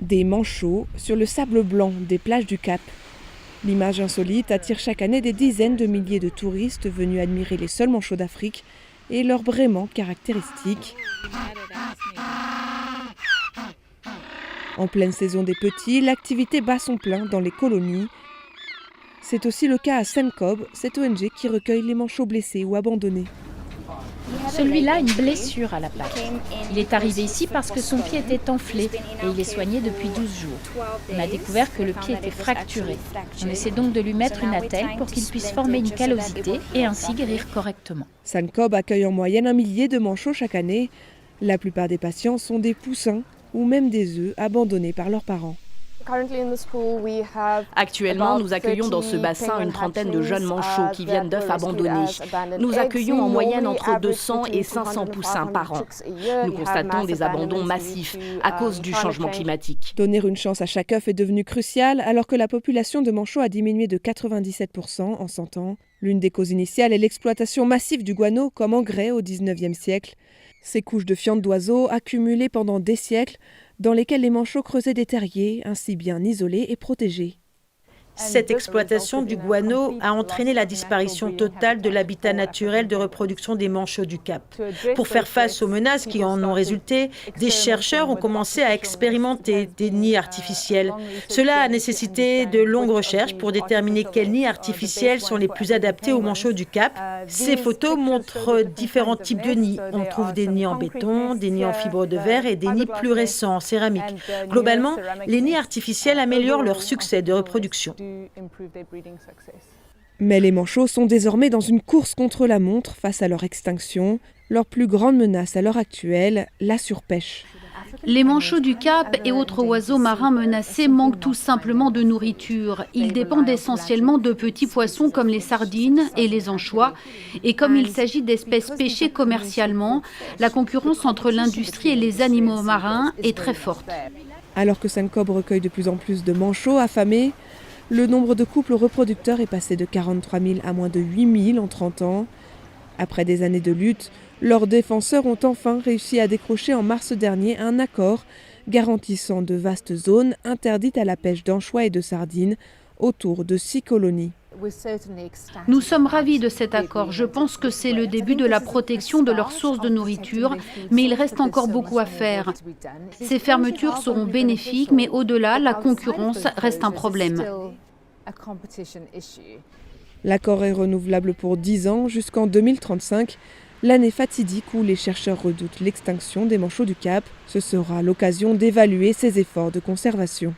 Des manchots sur le sable blanc des plages du Cap. L'image insolite attire chaque année des dizaines de milliers de touristes venus admirer les seuls manchots d'Afrique et leur braiement caractéristique. En pleine saison des petits, l'activité bat son plein dans les colonies. C'est aussi le cas à Senkob, cette ONG qui recueille les manchots blessés ou abandonnés. Celui-là a une blessure à la patte. Il est arrivé ici parce que son pied était enflé et il est soigné depuis 12 jours. On a découvert que le pied était fracturé. On essaie donc de lui mettre une attelle pour qu'il puisse former une callosité et ainsi guérir correctement. Senkob accueille en moyenne 1 millier de manchots chaque année. La plupart des patients sont des poussins ou même des œufs abandonnés par leurs parents. Actuellement, nous accueillons dans ce bassin une trentaine de jeunes manchots qui viennent d'œufs abandonnés. Nous accueillons en moyenne entre 200 et 500 poussins par an. Nous constatons des abandons massifs à cause du changement climatique. Donner une chance à chaque œuf est devenu crucial alors que la population de manchots a diminué de 97% en 100 ans. L'une des causes initiales est l'exploitation massive du guano comme engrais au XIXe siècle. Ces couches de fientes d'oiseaux accumulées pendant des siècles dans lesquels les manchots creusaient des terriers, ainsi bien isolés et protégés. Cette exploitation du guano a entraîné la disparition totale de l'habitat naturel de reproduction des manchots du Cap. Pour faire face aux menaces qui en ont résulté, des chercheurs ont commencé à expérimenter des nids artificiels. Cela a nécessité de longues recherches pour déterminer quels nids artificiels sont les plus adaptés aux manchots du Cap. Ces photos montrent différents types de nids. On trouve des nids en béton, des nids en fibre de verre et des nids plus récents en céramique. Globalement, les nids artificiels améliorent leur succès de reproduction. Mais les manchots sont désormais dans une course contre la montre face à leur extinction. Leur plus grande menace à l'heure actuelle, la surpêche. Les manchots du Cap et autres oiseaux marins menacés manquent tout simplement de nourriture. Ils dépendent essentiellement de petits poissons comme les sardines et les anchois. Et comme il s'agit d'espèces pêchées commercialement, la concurrence entre l'industrie et les animaux marins est très forte. Alors que Senkob recueille de plus en plus de manchots affamés, le nombre de couples reproducteurs est passé de 43 000 à moins de 8 000 en 30 ans. Après des années de lutte, leurs défenseurs ont enfin réussi à décrocher en mars dernier un accord garantissant de vastes zones interdites à la pêche d'anchois et de sardines autour de 6 colonies. Nous sommes ravis de cet accord. Je pense que c'est le début de la protection de leurs sources de nourriture, mais il reste encore beaucoup à faire. Ces fermetures seront bénéfiques, mais au-delà, la concurrence reste un problème. L'accord est renouvelable pour 10 ans jusqu'en 2035, l'année fatidique où les chercheurs redoutent l'extinction des manchots du Cap. Ce sera l'occasion d'évaluer ces efforts de conservation.